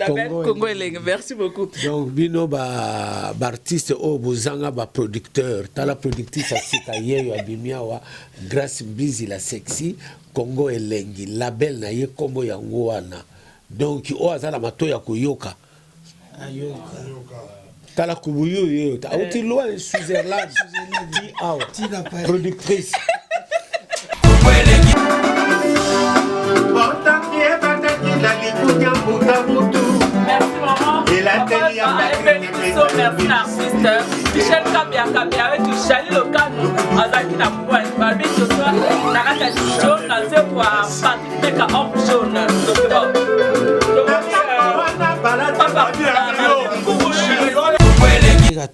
Congo Elenge, merci beaucoup. Donc bino ba artiste o bozanga ba producteur, tala productrice asika yeyo abimia wa Grace Mbizi la sexy Congo Elenge, label na ye kombo yango wana. Donc o azala matoya koyoka. Ayoka. Tala kubuyo yo, ta outi loin Switzerland, di out. Productrice. Merci maman. Merci l'artiste. Michel Kabia avec Chali Local. Azaki na point. Babi Joshua. Nakata Joshua. Naze kwa participer ka homme jaune.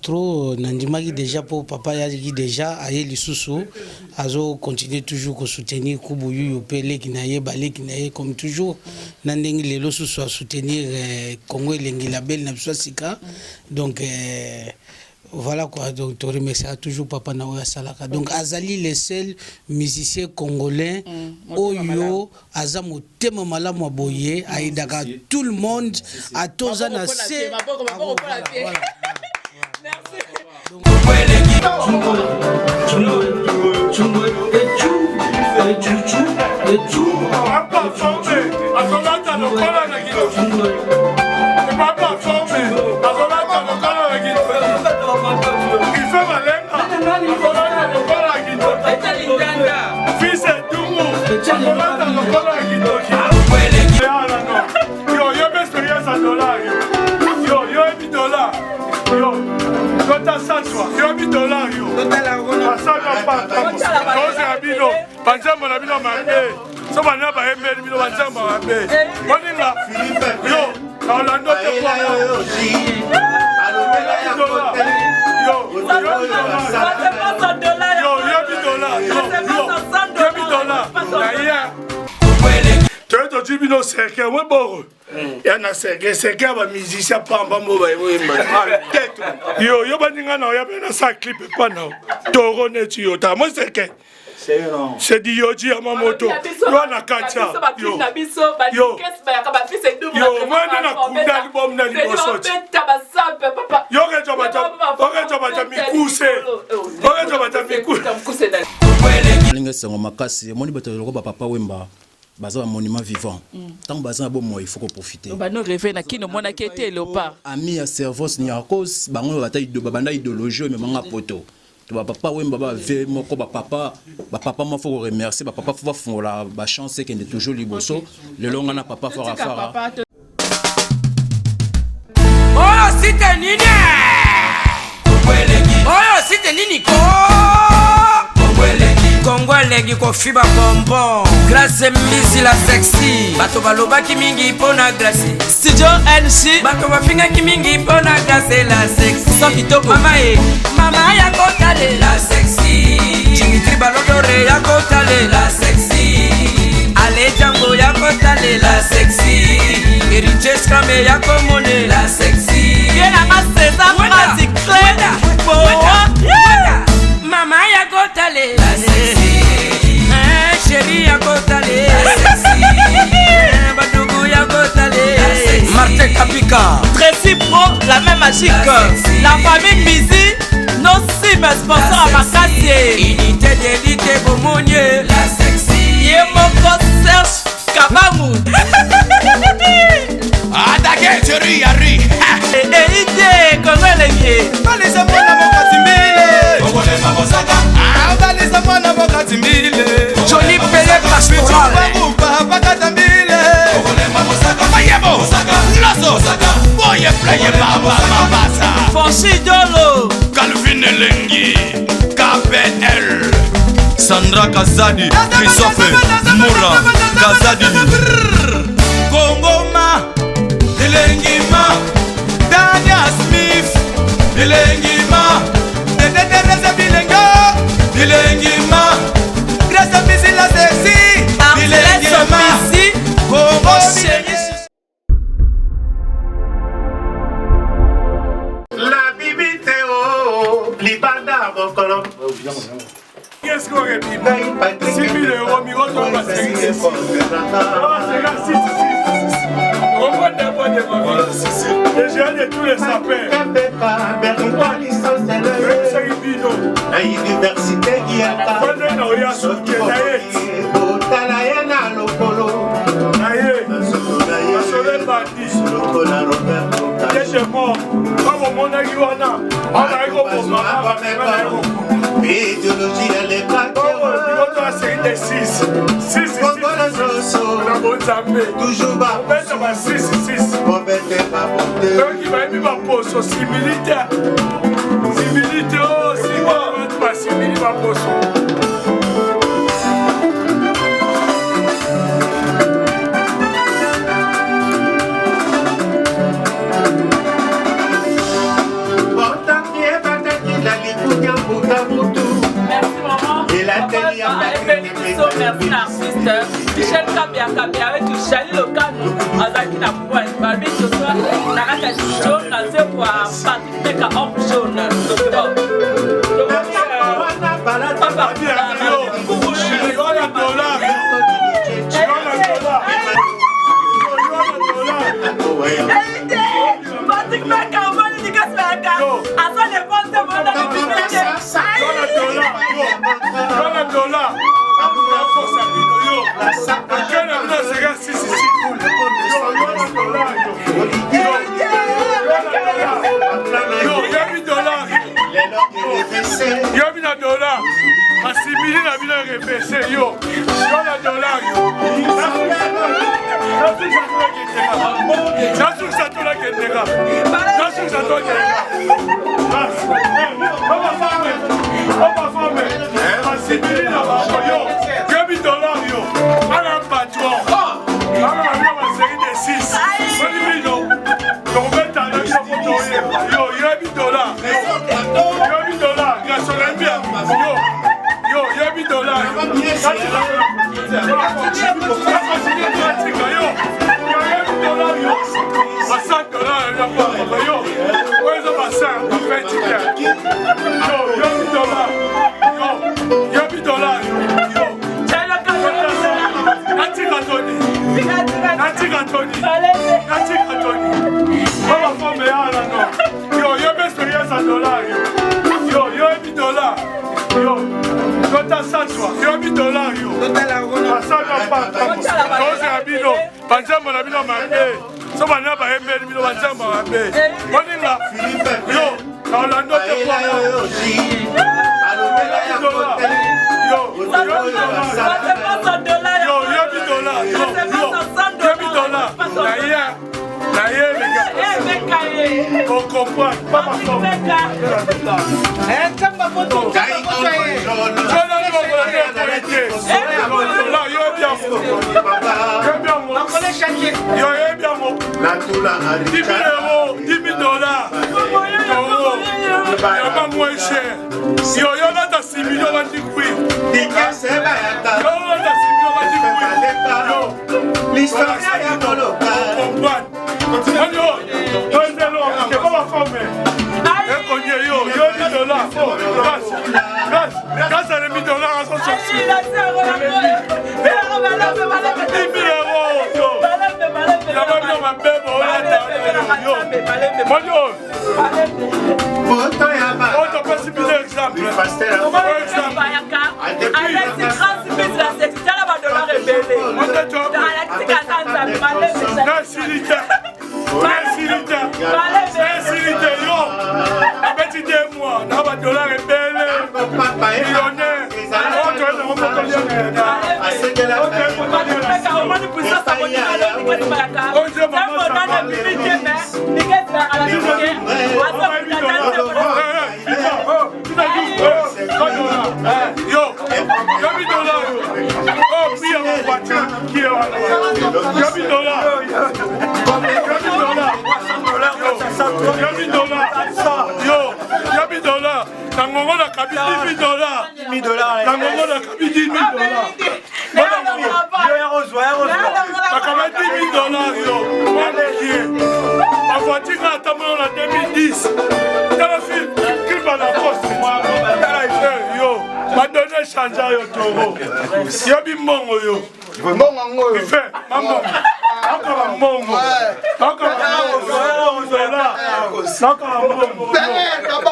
Trop nandimaki déjà pour papa yaki déjà aye lisusu azo continuer toujours ko soutenir Kubuyu yopele kinaye balé kinaye comme toujours nandengi lelo susu à soutenir Congo Elenge label na sika donc voilà quoi, donc tu remercieras toujours Papa Naoya Salaka. Donc Azali le seul musicien congolais oyo azamo tema malamu boye aidaka tout le monde à tozana c'est c'est dit Yoji à ma moto. Loana Kacha. Yo, Baza un monument vivant. Tant baza bon moi il faut qu'on profite. Ba no rêver na kino mona kete léopard. Ami à servos ni à cause bango bataille de babanda idéologie mais manga poto. Tu vas papa wemba ba ve moko ba papa moi faut remercier ba papa faut faire la chance qu'il est toujours liboso. Le long na papa fera fara. Oh c'était nini. Oh c'était nini ko. Congo Elenge ko fiba bonbon. Grace Mbizi la sexy. Bato baloba ki mingi pona Grace. Studio NC. Bato bafinga ki mingi pona Grace la sexy. Sans kitoko. Mama ya kotale la sexy. Dimitri Balodore ya kotale la sexy. Ale Django ya kotale la sexy. Heritage Scramé ya komone la sexy. Viens à César Magic Cleda. Mama ya kotale la sexy. Chérie ya kotale la sexy. Badougou ya kotale la sexy. Martin Kapika. Tracy Pro, la même magique. La famille Mbizi, nos cimes sponsors à Makassie. Unité d'élite Bomonier la sexy. Yemoko Serge Kabamu. Attaquez, chérie Yari. Idée, Congo Elenge. Balisa mwana mokati mbile. Kongole mabosaka. Balisa mwana mokati mbile. Johnny Pelé Pastoral. Bakata mbile. Kongole mabosaka. Mayebo. Loso. Boye playe baba mabasa. Fonchi Dolo. Calvin Elengi. KPL. Sandra Kazadi. Christophe Moura. Kazadi. Kongoma. Elengi ma. Daniel Smith. Elengi ma. Teresa Bilenga. Elengi ma. Grace Mbizi la sexy. Elengi ma. Congo chérie. la bibite o libanda bokolo. Qu'est-ce qu'on aurait dit? 6 000 €, mi voto va 6. On va de tous les sapins. La université qui a idéologie elle est pas toujours bas merci l'artiste Michel Kabia avec Chali Lokano Azaki na point Barbie ce soir Nakata Studio Naze pour participer à Homme Jaune $, assimilé la ville répétée, yo, la dollar, yo.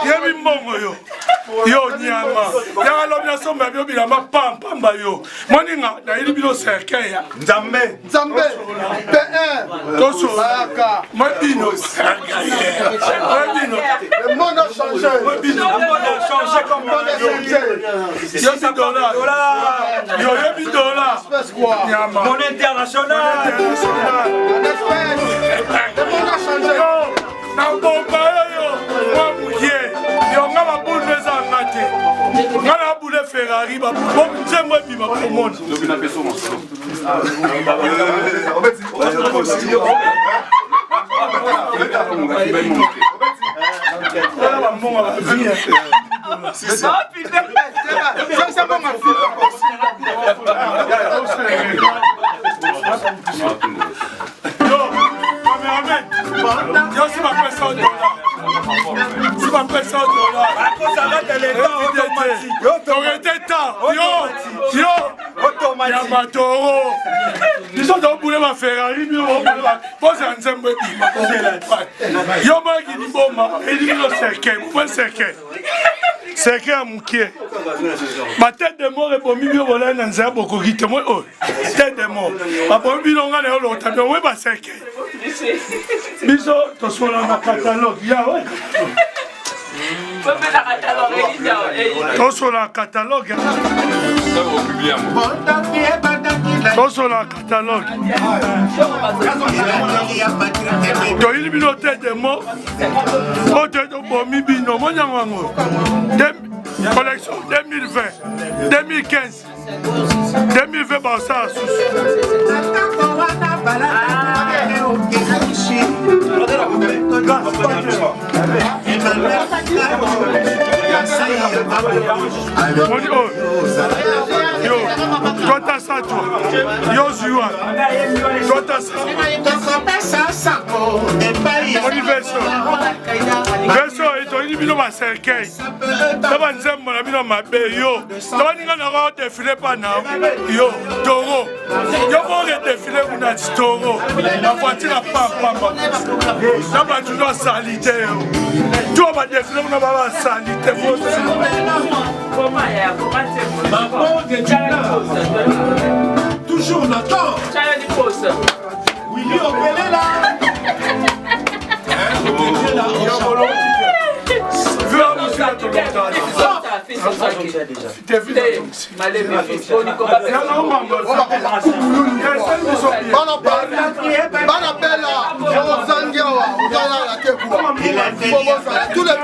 Yebi mbongo yo. Yo nyama. Ya lo bia somba bio bila pamba yo. Moninga na ili bilo sekeya. Nzambe. P1. Toso. Mabino. Le monde a changé. Le monde a changé comme monde a changé. Yebi dollar. Yo yebi dollar. Monnaie internationale. Le monde a changé. Na bomba yo. Moi mouye. Yo ngaba boule za ngate. Ngana boule Ferrari ba bon j'aimerais bima pour monde. Donc na peso mon. Yo, si ma personne $100. Si ma personne $100. T'aurais été temps. Yo. Yamatoro. Ils sont dans le ma Ferrari. Pose un zembe. Yo, ma guidi bomba. Et dit le cercueil. Pourquoi cercueil? Cercueil à moukier. Ma tête de mort est pour milieu de l'année. N'a beaucoup quitté moi. Tête de mort. Ma bonne bilonga est l'autre. Mais oui, ma cercueil. Biso, tu sois dans le catalogue. Ya ouais. Tu sois dans le catalogue. Tu sois dans le catalogue. Tu as une tête de mort. Oh, tu es dans le mibino. Collection 2020, 2015, 2020, bah ça. Yo, toi t'as ça toi. Yo, Zua. Toi t'as ça. On y verso. Verso, et toi, il y a un cercueil. D'abord, nous avons un ma bé. Yo, d'abord, nous avons un défilé par now. Yo, taureau. Yo, on a défilé pour notre taureau. La voiture a pas. D'abord, tu dois saliter. Tu vas défiler pour notre saliter. Toujours d'accord. Willy Opelé là. Tous les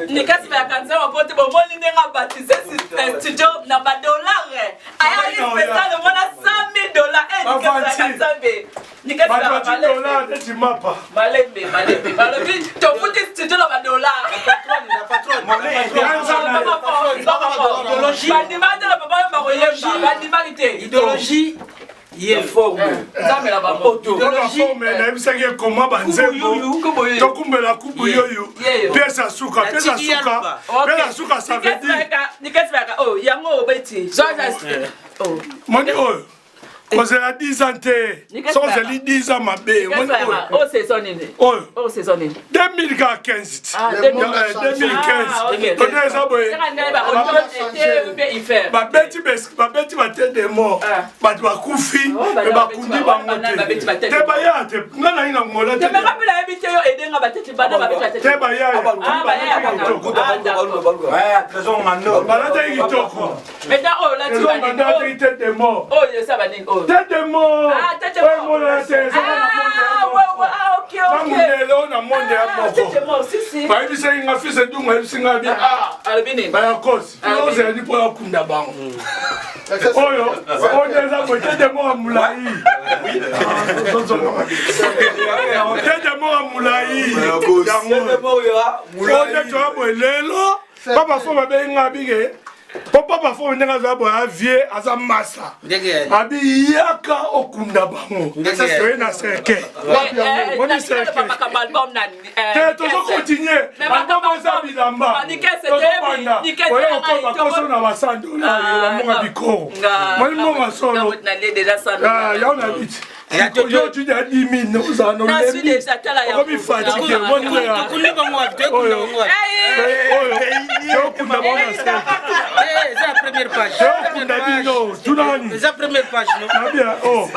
Nikasi vya kanisa wapote bomoni nenga baptisé studio na $100. Aya ni spécial de mona $100,000. Nikasi vya kanisa be. Nikasi vya $100. Malembe. Balobi to futi studio na $100. Idéologie. Bandimate la papa mbakoyemba. Bandimate. Idéologie. Il forme. Ça me la va auto. Forme na bisaki comment banzembo. To kumbela kubu yoyo. Pesa suka. Pesa suka ça veut dire. Nikasi vya oh yango obeti. Oh. Moni oh. Quand c'est la 10 ans, c'est les 10 ans, ma belle. Oh, c'est son année. Oh, c'est son année. 2015. 2015. Ma bête va te des morts. Ma koufi. Ma koundi va monter. T'es bayat. Non, non, non, non. T'es pas la habitude et d'un abattu. T'es bayat. Maintenant, oh, là, tu vas dire. Oh, ça va dire. Tête de mort. Ah, tête de mort. Ah, ok. namundele na monde ya moko bayebisenga fils edungu ayebisenga bien bayakosi ozali mpo yakunda bango oyo eza motete moko molai tete moko molai yango ote toya boye lelo papa fo babenga bige po papa fo ndenge aza boye avie aza masa abi yaka okunda bango oye na serke oni serke te tozo continue album eza bilamba tozobanda oye okoba koso na basandola bamonga bikoro moni monga solo yao na biti yo tu as 10 000 nous en avons mis comme fatigué moi nous c'est la première page c'est la première page non bien oh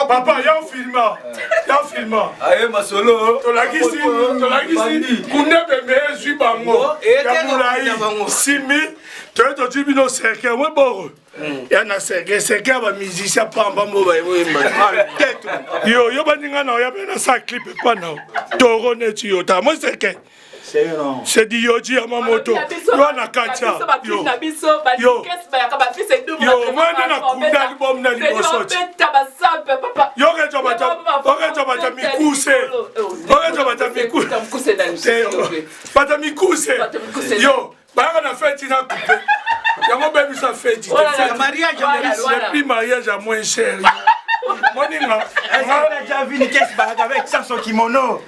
papa y'a un film aye masolo tolakisi kunebe me zui bango ya mulai 6 000 toyeto tibino seke we boro ya na seke ba musicien pamba mo ba yo baninga na ya bena sa clip pa na toro neti yo ta mo seke c'est dit yo ji ama moto yo na kacha yo moi na kunda album na liboso yo rejo bata mikuse bata mikuse yo ba na fête na coupe yango bebi sa fête le prix mariage à moins cher Moninga, on a déjà vu une caisse avec ça son kimono.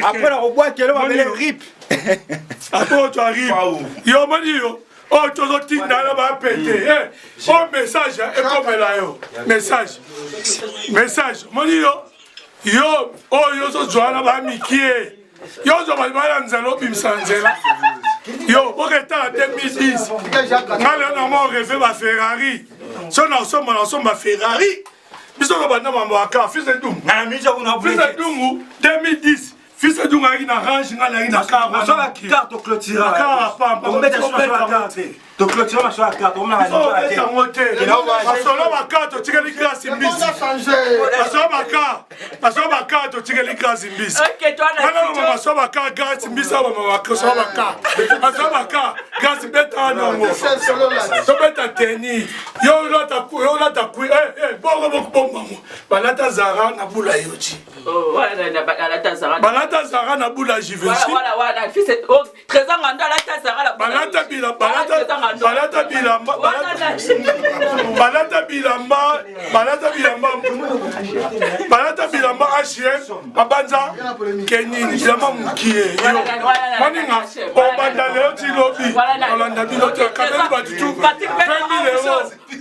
Après on voit qu'elle va aller rip. Après tu arrives. Yo mani yo. Oh tu as dit na ba péter. Oh message et comme là yo. Message. Mani yo. Yo oh yo so joana ba mikie. Yo zo balibala nzalo bimsanzela yo oketa 2010 ngala na mo rêver ba Ferrari so na somba Ferrari biso ko banda mambo aka fils edungu na mija kuna fils edungu 2010 fils edungu ari na range ngala ari na car so la carte clôture car pamba on met sur la carte to clôture ma sur la carte on na sur la carte solo ba carte tigeli classe mbisi Paso ba carte tigeli classe mbisi OK toi na paso ba carte classe mbisi ba mama paso ba carte paso ba carte classe beta no so beta teni yo lata ku bongo balata zara na bula yoji oh voilà na balata zara na bula jivensi voilà fils oh trésor nganda balata zara la balata bilamba HM abanza kenini bilamba mukie maninga obanda leo tilobi olanda biloto kameli batutu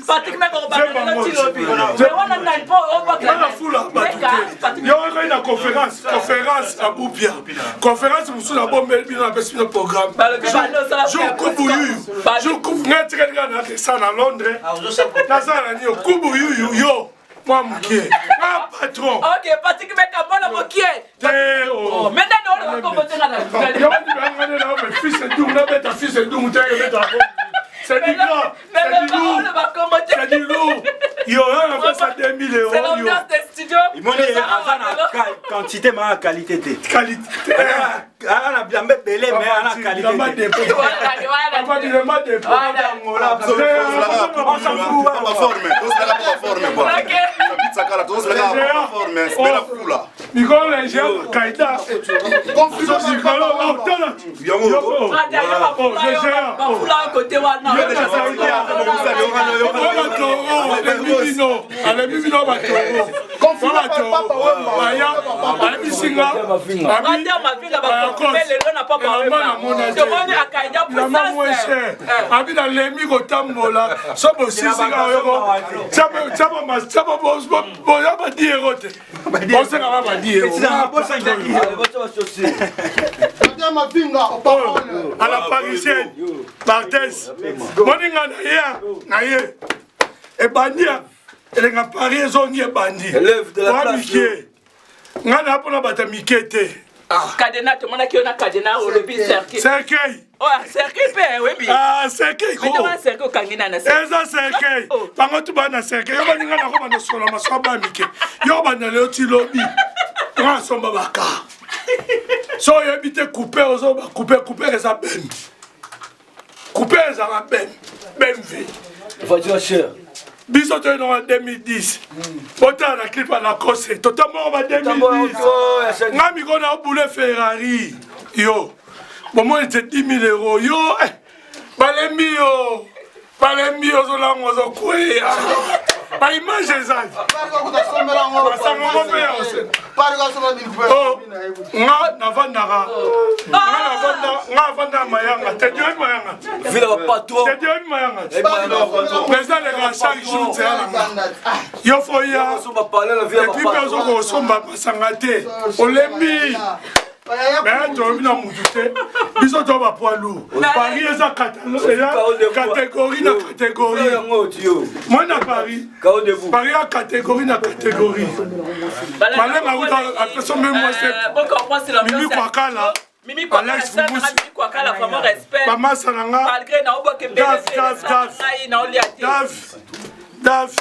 Patrick Meko obanda leo tilobi wana nalpo obakala fula batutu yo na conférence à Boubia conférence musula bombe bino na pesi programme jour kubuyu jour kubu ngetika na ça na Londres na ça ni kubu yo moi mukie patron OK Patrick Meko bona mokie oh maintenant on va commencer na yo ndi na fils edungu na beta fils edungu te beta c'est du gras c'est du lourd yo on a fait ça 2000 €. C'est l'ambiance des studios. Il m'a dit azana quantité mais qualité. Qualité. Ana bien belé mais ana qualité. Papa dit le mat de on s'en fout pas former. On se la former quoi. OK. Pizza cala on se la former, c'est la foula. Nicole les gens Kaida. Confusion Nicole oh tala. Yango. Foula côté wana. Confusion à la parisienne, Barthez, moninga na ye, et bandia, elle a parié zongi et bandi. Élève de la place. Ngana pona bata mikete. Cadena, tout le monde qui a cadena au lobby cercueil. Cercueil. Oh, cercueil, oui. Ah, cercueil. Mais tu vas cercueil quand il y a un cercueil. Eza cercueil. Pango tu bana cercueil. Yo baninga na ko bana sola masaba mike. Yo bana le oti lobby. Nga somba baka. So yo bite couper ozo ba couper eza ben. Couper eza ben. Ben vie. Voiture chère. Biso to en 2010. Bota na clip à la cosse. Totalement en 2010. Ngami kona boule Ferrari. Yo. Bon moi c'était 10 000 €. Yo. Balembi yo. Balembi yo zolango zo kwe. Ba image ezali. Nga navandaka. Nga vanda mayanga. Te dieu mayanga. Vila patron. Te dieu mayanga. Président le grand chaque jour c'est yo foya. Et puis peso ko somba pasanga te. Olembi. Mais tu as mis dans mon douté. Ils ont un poids lourd. Paris est en catégorie na catégorie. Moi na Paris. Paris a catégorie na catégorie. Malais ma route après son même moi c'est Mimi Kwakala. Mimi Kwakala, Mimi Kwakala, vraiment respect. Maman Sananga. Malgré na obo ke Dave.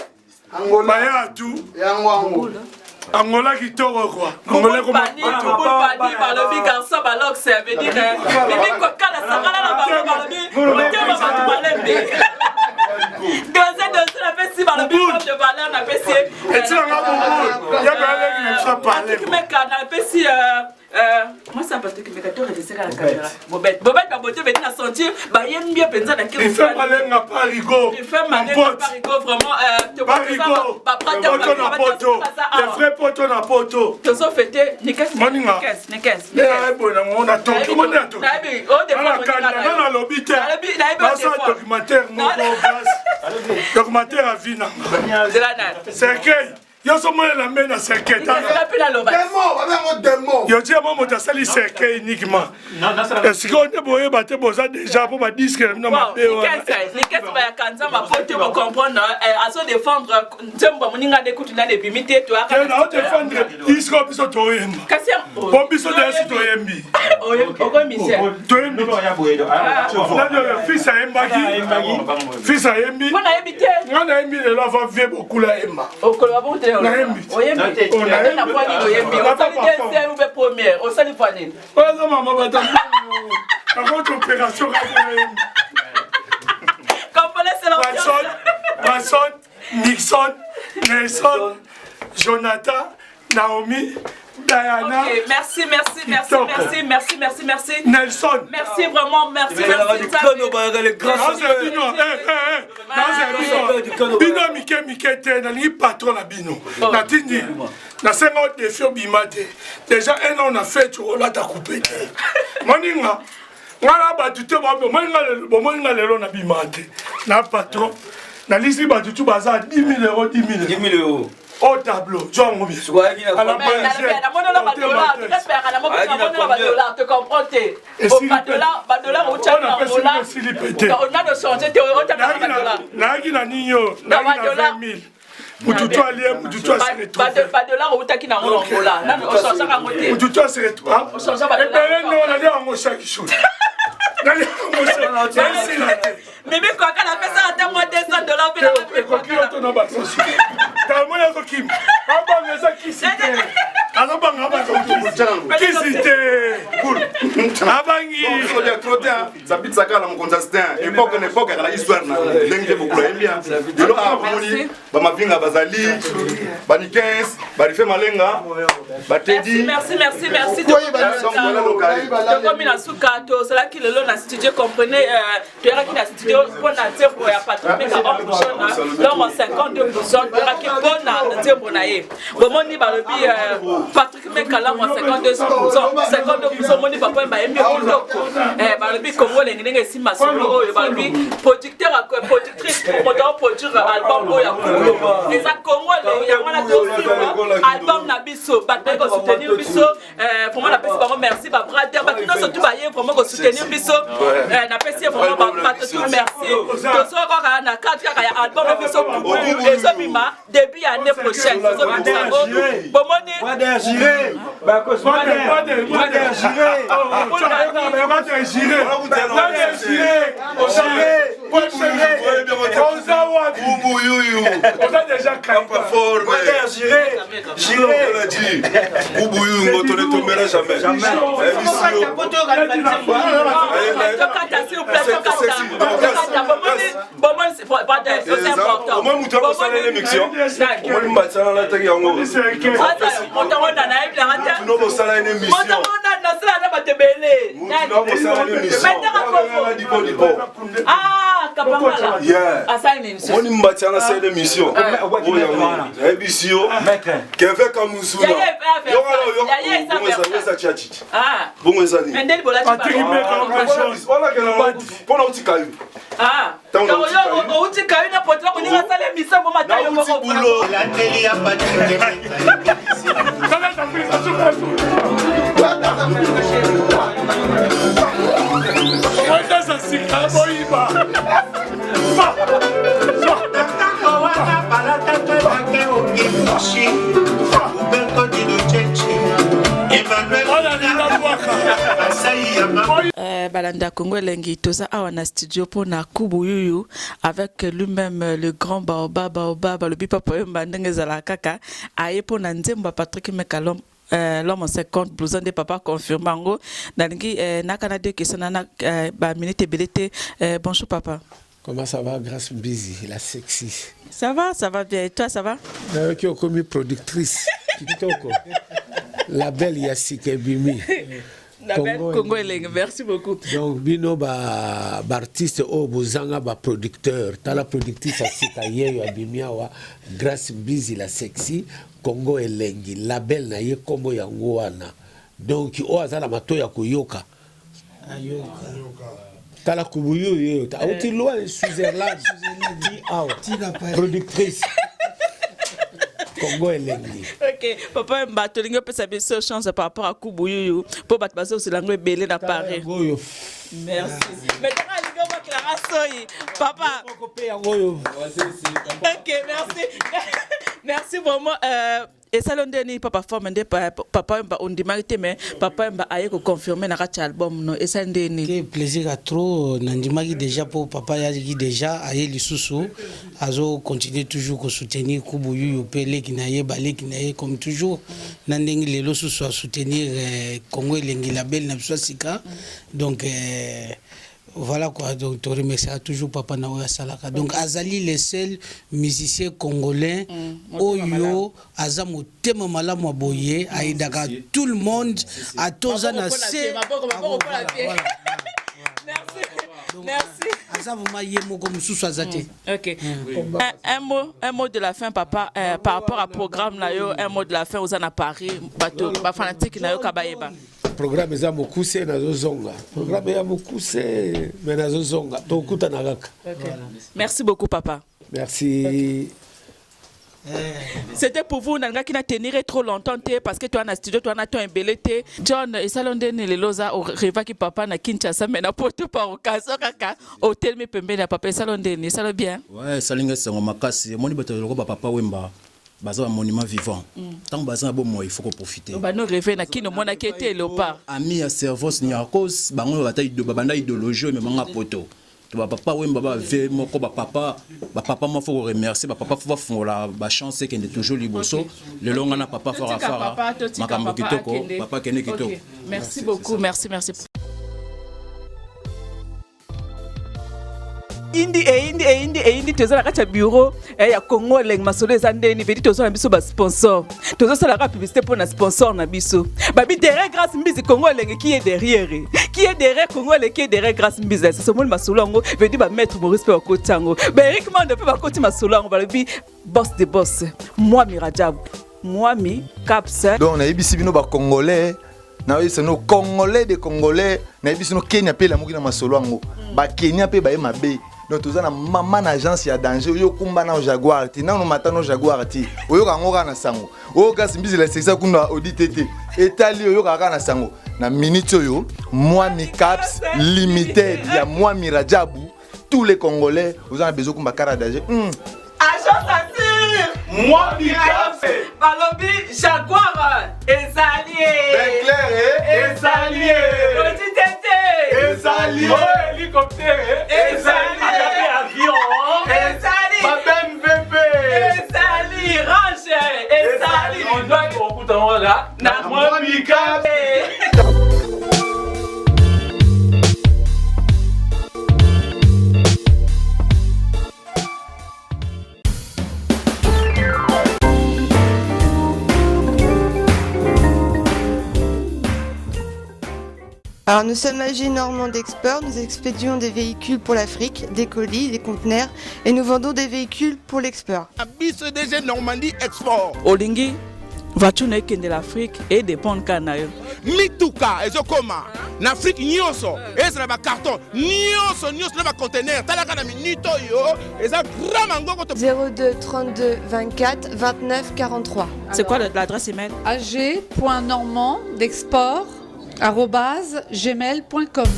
Angola tout. Angola qui tord quoi. Angola comme Boulbani, balobi garçon balok ça veut dire Mimi Kwakala sangala la balobi. Balobi. Dans la fesse balobi de valeur na fesse. Et tu as un ya balé qui ne parler. Mais quand na fesse moi ça parce que mes gâteaux redescendent à la caméra. Bobette va botter venir à sentir bah yem bien penza dans quel. Il fait malin à Parigo. Il fait malin à Parigo vraiment Parigo. Les vrais potos na poto. Tu as fêté Nikes. On attend tout le monde attend. On a l'obité. Documentaire à Vina. Cercueil. Yo somo la mena cercueil. Yo dis moi mon sali cercueil uniquement. Est-ce qu'on est boyé battre boza déjà pour ma disque na ma béo. Nikes ba kanza ma pote pour comprendre à se défendre ntemba moninga d'écoute na les bimité toi. Na défendre disque biso toyemba. Bon biso de si toyembi. Oko Michel. Toyembi ya boyedo. Fils à Embagi. Fils à Embi. On a habité. On a Embi là va vivre beaucoup la Emba. Oyembi. On a poigné Oyembi. On sali deuxième ou première. On sali poigné. Ouais, non maman va t'en. Avant opération Watson, Nixon, Nelson, Jonathan, Naomi, Diana. Ok, merci. Nelson. Merci vraiment, merci. Bino Mike te na li patron na bino. Na tindi. Na senga o défi bimate. Déjà un an on a fait tu rola ta coupé. Moninga. Ngala batu te bo moninga lelo na bimate. Na patron. Na lisi batu tu baza 10 000 €, 10 000 €. Au tableau, Jean Moubi. À la tu comprends? Mimi Kwakala fait ça à ta moins $200 Abangi. So dia trotter ça pizza kala mon consistant. Époque n'époque la histoire na lengue beaucoup la bien. Dilo a moni ba mavinga bazali ba ni 15 ba rife malenga ba tedi. Merci. Comme il a sous carton, c'est là qu'il est là dans studio comprenez tu es qui dans studio pour la dire pour ya patron mais ça on prochain là on 52% tu es qui bon na dire pour naé. Bon moni ba le bi Patrick Mekala on 52% moni papa ba emi ko ba le bi Congo les ngi si masolo ba le bi producteur à productrice promoteur produire album ya Congo. Les Congo les ya wana album na biso ba ko soutenir biso pour moi la pesi ba merci ba brother ba kino surtout ba yé vraiment ko soutenir biso na pesi vraiment ba tout merci to so ko ka na 4 ya album biso et ça bima début année prochaine so bon moni ba ko ah kapangala asani ni moni mbatiana c'est l'émission émission Kevin Kamusu bon ezani pona utikayo ah yo utikayo na potla ko ninga sale misa mo matayo ko bulo la télé a pas de Balanda Congo Elengi toza awa na studio pour na Kubu Yuyu avec lui-même le grand baobab le papa ndenge zala kaka aye pour na nzemba Patrick Mekala l'homme en 50 blouson de papa confirmango nalingi na Canada que ça na ba minute belete bonjour papa. Comment ça va grâce busy la sexy. Ça va bien et toi ça va? Qui est comme productrice kitoko. La belle Yassike Bimi. Congo Elengi, merci beaucoup. Donc bino ba artiste o bozanga ba producteur, ta la productrice asika yeyo abimia wa grâce busy la sexy Congo Elengi, la belle na ye kombo yango wana. Donc o azala matoya koyoka. Tala kubuyo yo, ta uti loin Switzerland. Productrice. Congo Elengi. Ok, papa mbato lingo pesa biso chance par rapport à Kubuyu pour battre baso sur l'angle belé na Paris. Merci. Mais tu as lingo ba Clara Soyi, papa. Ok, merci. Merci vraiment et ça l'ondeni papa forme de papa mba on dimarité mais papa mba aye ko confirmer na kati album no et ça ndeni. Quel plaisir à trop nandimaki déjà pour papa yaki déjà aye lisusu azo continuer toujours ko soutenir Kubuyu pele kinaye balé kinaye comme toujours nandengi lelo susu à soutenir Congo Elengi label na sika donc voilà quoi, donc tu remercieras toujours Papa Naoya Salaka. Donc Azali les seuls musiciens congolais Oyo Azamo Tema Malamu Boye Aïdaka tout le monde à Tozana C. Merci. Ok. Un mot de la fin, papa, par rapport au programme là, un mot de la fin aux à Paris, bateau, fanatique na yo kabayeba. Programme za mokuse na zonga. Programme ya mokuse mais na zonga. To kuta na gaka. Merci beaucoup papa. Merci. C'était pour vous, Nanga qui n'a tenu trop longtemps parce que toi en studio, toi en as un belleté. John, et ça l'on donne les loza au reva qui papa na Kinshasa, mais n'a pas tout par occasion, kaka, hôtel me pembe na papa, ça l'on donne, ça l'on bien. Ouais, ça l'on c'est un makasi. Mon ibata le papa Wemba, bazar un monument vivant. Tant bazar bon moi, il faut qu'on profite. Bah nous rêver na qui no mona qui était léopard. Ami à service ni à cause, bah on bataille de babanda idéologie mais manga poto. Papa Wemba ba ve moko ba papa moi faut remercier papa faut faire la chance qu'il est toujours liboso le long na papa fara makambo kitoko papa kene kitoko. Merci beaucoup, merci. eyindi tozala kati ya bureau ya Congo Elengi masolo eza ndeni vedi tozala biso ba sponsor tozosalaka publicité pour na sponsor na biso babi derrière Grâce Mbizi Congo Elengi qui est derrière Congo Elengi qui est derrière Grâce Mbizi c'est ce mot masolo ngo vedi ba maître Maurice pe bakotango ba Eric Mande pe bakoti masolo ngo balobi boss de boss moi Mirajab moi mi Caps donc na yebisi bino ba congolais na yebisi no congolais de congolais na yebisi no Kenya pe la moki na masolo ngo ba Kenya pe ba mabe donc toza na mama na agence ya danger oyo kumba na Jaguar ti na no matano Jaguar ti oyo kangoka na sango oyo Grâce Mbizi la sexa kuna auditete etali oyo kaka na sango na minute oyo moi mi Caps limited ya moi Mirajabu tous les congolais vous avez besoin kumba kara danger agence assure moi mi Caps balobi Jaguar ezalié ezalié auditete ezalié hélicoptère ezalié avion ezali babem bébé ezali range ezali on doit beaucoup en là na moi mi Caps Alors nous sommes AG Normand d'Export, nous expédions des véhicules pour l'Afrique, des colis, des conteneurs et nous vendons des véhicules pour l'export. BCDG Normandie Export. Olingi, voiture n'est de l'Afrique et des ponts canailles. Mituka, ezokoma. En Afrique, nyonso. Ezra ba carton. Nyonso na ba conteneur. Talaka na minito yo. Eza grand mango. 02 32 24 29 43. C'est quoi l'adresse email? ag.normand d'export @gmail.com.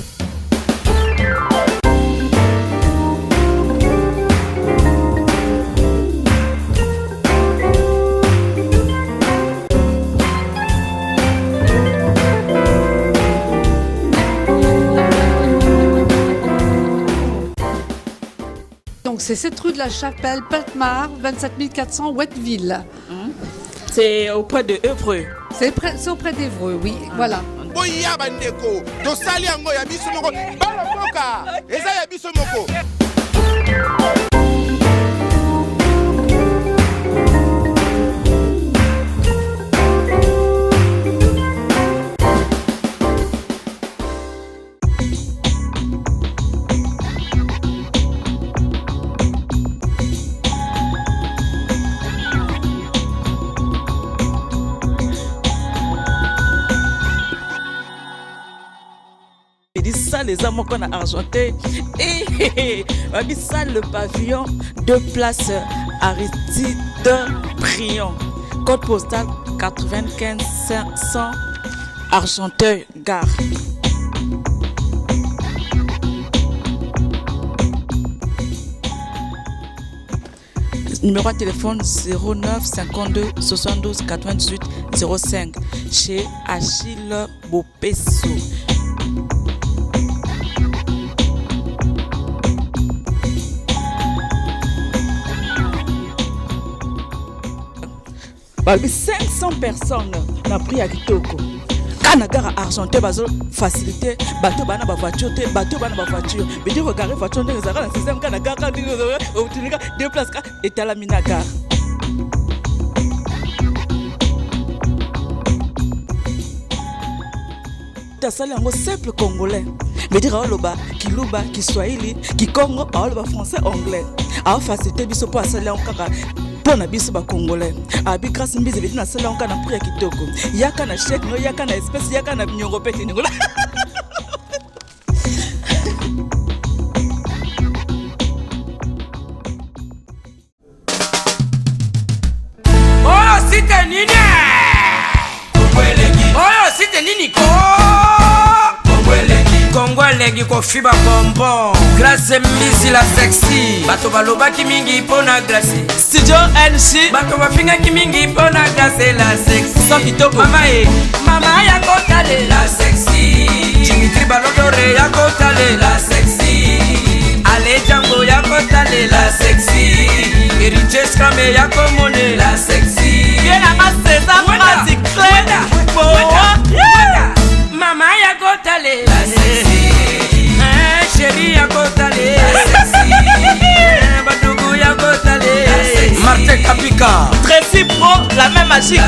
Donc c'est cette rue de la Chapelle, Peltmar, 27 400 Ouetteville. C'est auprès de Évreux. C'est auprès d'Évreux, oui, voilà. Boya bandeko, tosali yango ya biso moko, bala boka, eza ya biso moko. Ça les amants qu'on a argenté et ça le pavillon de place Aristide Briand, code postal 95 500 Argenteuil Gare. Numéro de téléphone 09 52 72 98 05 chez Achille Bopesso. Balbi 500 personnes na prix à Kitoko. Kana gare argenté bazo facilité bateau bana ba voiture te bateau bana ba voiture. Mais dire regarder voiture de zara na système kana gare au tunika deux places ka et à la mina gare. Tasali yango simple congolais. Mais dire oloba kiluba kiswahili kikongo oloba français anglais. A facilité biso po asali yango kaka pona biso ba congolais abi Grâce Mbizi vedi na sala onka na prix ya kitoko yaka na chèque no yaka na espèce yaka na nyongo pete ningola oh site nini oh site nini ko Congo Elengi kofiba bonbon Grâce Mbizi la sexy bato balobaki mingi pona Grâce Studio NC bato bafingaki mingi pona Grâce la sexy so kitoko mama ya kotale la sexy Dimitri Balodore ya kotale la sexy Ale Django ya kotale la sexy Eriche Scrame ya komone la sexy Yena maseza mwazi kleda mama ya kotale la sexy chérie ya kotale la sexy Africa. Tracy Pro, la même magique.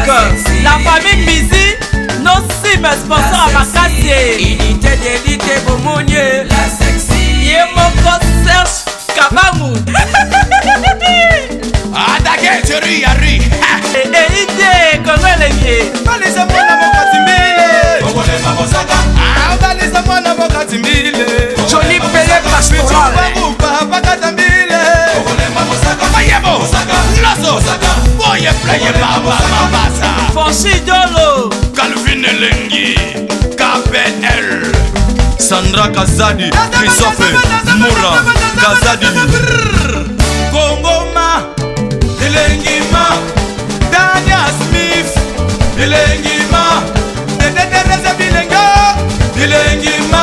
La famille Mizi, nos sim sponsors à Makassi. Unité d'élite Bomounier. La sexy. Yemoko Serge Kabamu. Adake Thierry Yari. Ide Congo Lengi. Balisa mwana mokati mbile. Kongole Mabosaka. Balisa mwana mokati mbile. Johnny Pelé Pastoral. Bakata mbile. Kongole Mabosaka. Mayebo. Loso. Boye pleye baba mabasa. Fonchi Dolo. Calvin Elengi. KPL. Sandra Kazadi. Christophe Moura. Kazadi. Kongoma. Elengima. Dania Smith. Elengima. Bilenga. Elengima.